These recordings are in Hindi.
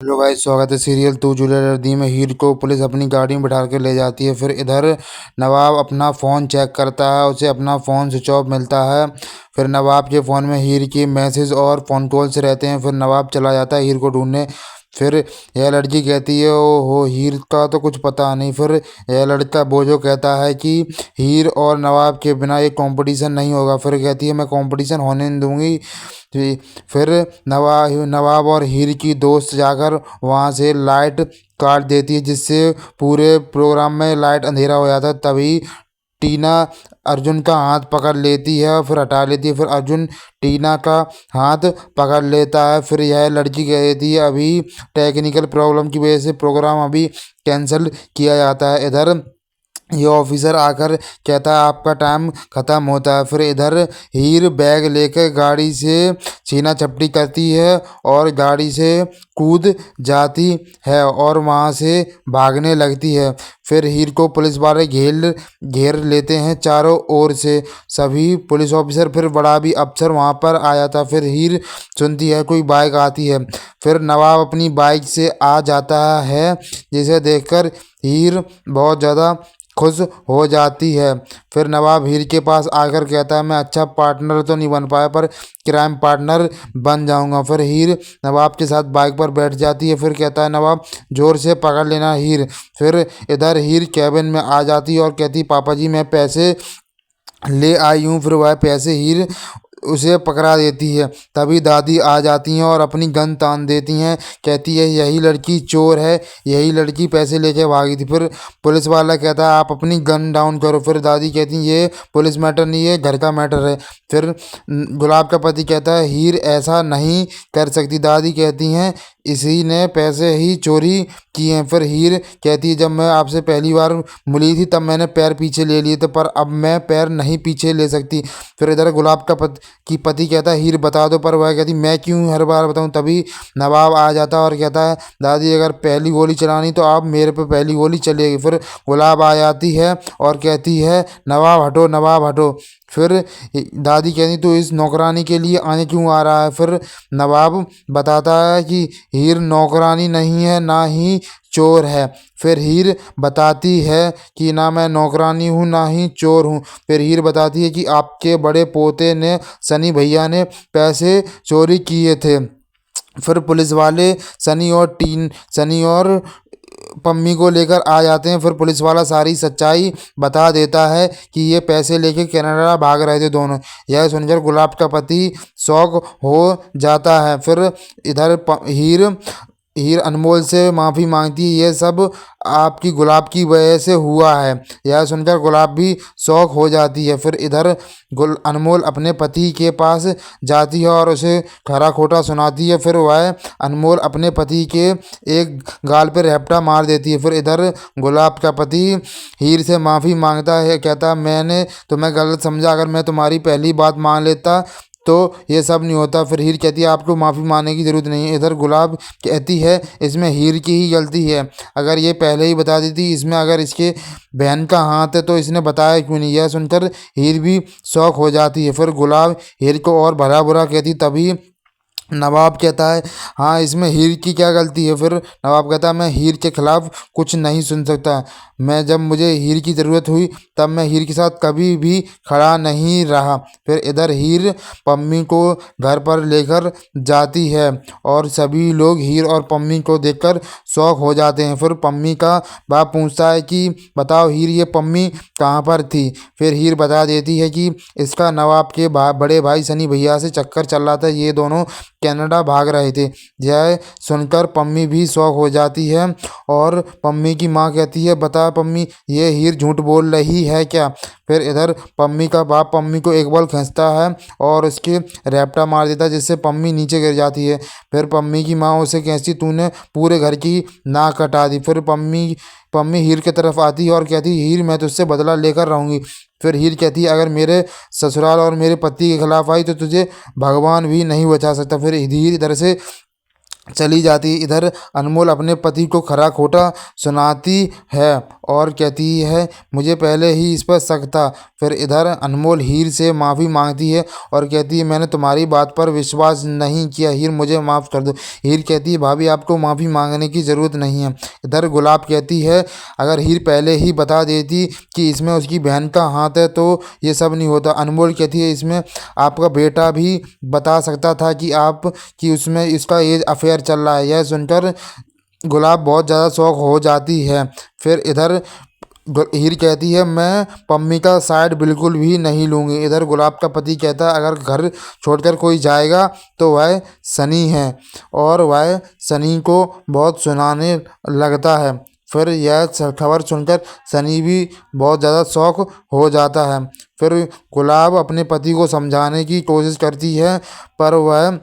हेलो भाई, स्वागत है सीरियल तू जूलियट दी में। हीर को पुलिस अपनी गाड़ी में बिठा के ले जाती है। फिर इधर नवाब अपना फ़ोन चेक करता है, उसे अपना फ़ोन स्विच ऑफ मिलता है। फिर नवाब के फ़ोन में हीर के मैसेज और फ़ोन कॉल्स रहते हैं। फिर नवाब चला जाता है हीर को ढूंढने। फिर यह लड़की कहती है, ओ हो, हीर का तो कुछ पता नहीं। फिर यह लड़का बोझो कहता है कि हीर और नवाब के बिना एक कंपटीशन नहीं होगा। फिर कहती है, मैं कंपटीशन होने नहीं दूंगी। फिर नवाब और हीर की दोस्त जाकर वहाँ से लाइट काट देती है, जिससे पूरे प्रोग्राम में लाइट अंधेरा हो जाता है। तभी टीना अर्जुन का हाथ पकड़ लेती है और फिर हटा लेती है। फिर अर्जुन टीना का हाथ पकड़ लेता है। फिर यह लड़की कहती है, अभी टेक्निकल प्रॉब्लम की वजह से प्रोग्राम अभी कैंसिल किया जाता है। इधर ये ऑफिसर आकर कहता है, आपका टाइम ख़त्म होता है। फिर इधर हीर बैग लेकर गाड़ी से छीना झपटी करती है और गाड़ी से कूद जाती है और वहाँ से भागने लगती है। फिर हीर को पुलिस वाले घेर लेते हैं चारों ओर से सभी पुलिस ऑफिसर। फिर बड़ा भी अफसर वहाँ पर आ जाता है। फिर हीर सुनती है कोई बाइक आती है। फिर नवाब अपनी बाइक से आ जाता है, जिसे देखकर हीर बहुत ज़्यादा खुश हो जाती है। फिर नवाब हीर के पास आकर कहता है, मैं अच्छा पार्टनर तो नहीं बन पाया, पर क्राइम पार्टनर बन जाऊंगा। फिर हीर नवाब के साथ बाइक पर बैठ जाती है। फिर कहता है, नवाब जोर से पकड़ लेना हीर। फिर इधर हीर कैबिन में आ जाती है और कहती, पापा जी मैं पैसे ले आई हूँ। फिर वह पैसे हीर उसे पकड़ा देती है। तभी दादी आ जाती हैं और अपनी गन तान देती हैं। कहती है, यही लड़की चोर है, यही लड़की पैसे लेके भागी थी। फिर पुलिस वाला कहता है, आप अपनी गन डाउन करो। फिर दादी कहती हैं, ये पुलिस मैटर नहीं है, घर का मैटर है। फिर गुलाब का पति कहता है, हीर ऐसा नहीं कर सकती। दादी कहती हैं, इसी ने पैसे ही चोरी किए हैं। फिर हीर कहती है, जब मैं आपसे पहली बार मिली थी तब मैंने पैर पीछे ले लिए थे, पर अब मैं पैर नहीं पीछे ले सकती। फिर इधर गुलाब का पति कहता है, हीर बता दो। पर वह कहती, मैं क्यों हर बार बताऊं। तभी नवाब आ जाता है और कहता है, दादी अगर पहली गोली चलानी तो आप मेरे पे पहली गोली चलेगी। फिर गुलाब आ जाती है और कहती है, नवाब हटो, नवाब हटो। फिर दादी कहती, तो इस नौकरानी के लिए आने क्यों आ रहा है। फिर नवाब बताता है कि हीर नौकरानी नहीं है, ना ही चोर है। फिर हीर बताती है कि ना मैं नौकरानी हूँ ना ही चोर हूँ। फिर हीर बताती है कि आपके बड़े पोते ने, सनी भैया ने पैसे चोरी किए थे। फिर पुलिस वाले सनी और पम्मी को लेकर आ जाते हैं। फिर पुलिस वाला सारी सच्चाई बता देता है कि ये पैसे लेके कनाडा भाग रहे थे दोनों। यह सुनकर गुलाब का पति शौक हो जाता है। फिर इधर हीर हीर अनमोल से माफ़ी मांगती है, ये सब आपकी गुलाब की वजह से हुआ है। यह सुनकर गुलाब भी शौक हो जाती है। फिर इधर अनमोल अपने पति के पास जाती है और उसे खरा खोटा सुनाती है। फिर वह अनमोल अपने पति के एक गाल पर रैप्टा मार देती है। फिर इधर गुलाब का पति हीर से माफ़ी मांगता है, कहता मैंने तुम्हें गलत समझा, अगर मैं तुम्हारी पहली बात मान लेता तो ये सब नहीं होता। फिर हीर कहती है, आपको माफ़ी मांगने की ज़रूरत नहीं है। इधर गुलाब कहती है, इसमें हीर की ही गलती है, अगर ये पहले ही बता देती, इसमें अगर इसके बहन का हाथ है तो इसने बताया क्यों नहीं। यह सुनकर हीर भी शौक हो जाती है। फिर गुलाब हीर को और भला बुरा कहती। तभी नवाब कहता है, हाँ इसमें हीर की क्या गलती है। फिर नवाब कहता है, मैं हीर के खिलाफ कुछ नहीं सुन सकता। मैं जब मुझे हीर की ज़रूरत हुई तब मैं हीर के साथ कभी भी खड़ा नहीं रहा। फिर इधर हीर पम्मी को घर पर लेकर जाती है और सभी लोग हीर और पम्मी को देखकर शौक हो जाते हैं। फिर पम्मी का बाप पूछता है कि बताओ हीर, ये पम्मी कहाँ पर थी। फिर हीर बता देती है कि इसका नवाब के बड़े भाई सनी भैया से चक्कर चल रहा था, ये दोनों कनाडा भाग रहे थे। यह सुनकर पम्मी भी शौक हो जाती है और पम्मी की माँ कहती है, बता पम्मी, ये हीर झूठ बोल रही है क्या। फिर इधर पम्मी का बाप पम्मी को एक बल खींचता है और उसके रैप्टा मार देता है, जिससे पम्मी नीचे गिर जाती है। फिर पम्मी की माँ उसे कहती, तूने पूरे घर की नाक कटा दी। फिर पम्मी पम्मी हीर की तरफ आती है और कहती, हीर मैं तुझसे बदला लेकर रहूँगी। फिर हीर कहती है, अगर मेरे ससुराल और मेरे पति के खिलाफ आई तो तुझे भगवान भी नहीं बचा सकता। फिर हीर इधर से चली जाती है। इधर अनमोल अपने पति को खरा खोटा सुनाती है और कहती है मुझे पहले ही इस पर शक था। फिर इधर अनमोल हीर से माफ़ी मांगती है और कहती है मैंने तुम्हारी बात पर विश्वास नहीं किया, हीर मुझे माफ़ कर दो। हीर कहती है भाभी आपको माफ़ी मांगने की ज़रूरत नहीं है। इधर गुलाब कहती है अगर हीर पहले ही बता देती कि इसमें उसकी बहन का हाथ है तो ये सब नहीं होता। अनमोल कहती है इसमें आपका बेटा भी बता सकता था कि उसमें इसका एज अफेयर चल रहा है। यह सुनकर गुलाब बहुत ज़्यादा शौक हो जाती है। फिर इधर हीर कहती है मैं पम्मी का साइड बिल्कुल भी नहीं लूँगी। इधर गुलाब का पति कहता है अगर घर छोड़कर कोई जाएगा तो वह सनी है और वह सनी को बहुत सुनाने लगता है। फिर यह खबर सुनकर सनी भी बहुत ज़्यादा शौक हो जाता है। फिर गुलाब अपने पति को समझाने की कोशिश करती है पर वह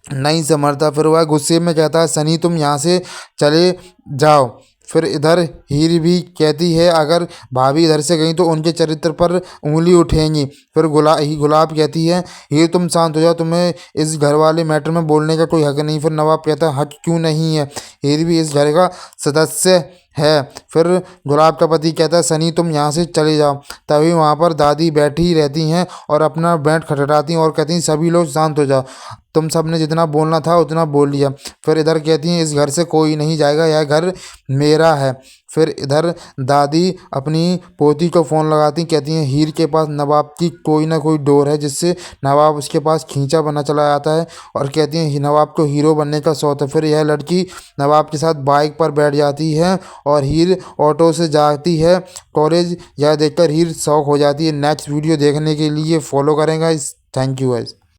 नहीं समझता। फिर वह गुस्से में कहता है सनी तुम यहाँ से चले जाओ। फिर इधर हीर भी कहती है अगर भाभी इधर से गई तो उनके चरित्र पर उंगली उठेंगी। फिर गुलाब कहती है हीर तुम शांत हो जाओ, तुम्हें इस घर वाले मैटर में बोलने का कोई हक नहीं। फिर नवाब कहता है हक क्यों नहीं है, हीर भी इस घर का सदस्य है। फिर गुलाब का पति कहता है सनी तुम यहाँ से चले जाओ। तभी वहाँ पर दादी बैठी रहती हैं और अपना बैंड खटखटाती हैं और कहती हैं सभी लोग शांत हो जाओ, तुम सब ने जितना बोलना था उतना बोल लिया। फिर इधर कहती हैं इस घर से कोई नहीं जाएगा, यह घर मेरा है। फिर इधर दादी अपनी पोती को फ़ोन लगाती कहती हैं हीर के पास नवाब की कोई ना कोई डोर है जिससे नवाब उसके पास खींचा बना चला जाता है और कहती हैं नवाब को हीरो बनने का शौक है। फिर यह लड़की नवाब के साथ बाइक पर बैठ जाती है और हीर ऑटो से जाती है कॉलेज। यह देखकर हीर शौक हो जाती है। नेक्स्ट वीडियो देखने के लिए फॉलो करेंगे। Thank you guys.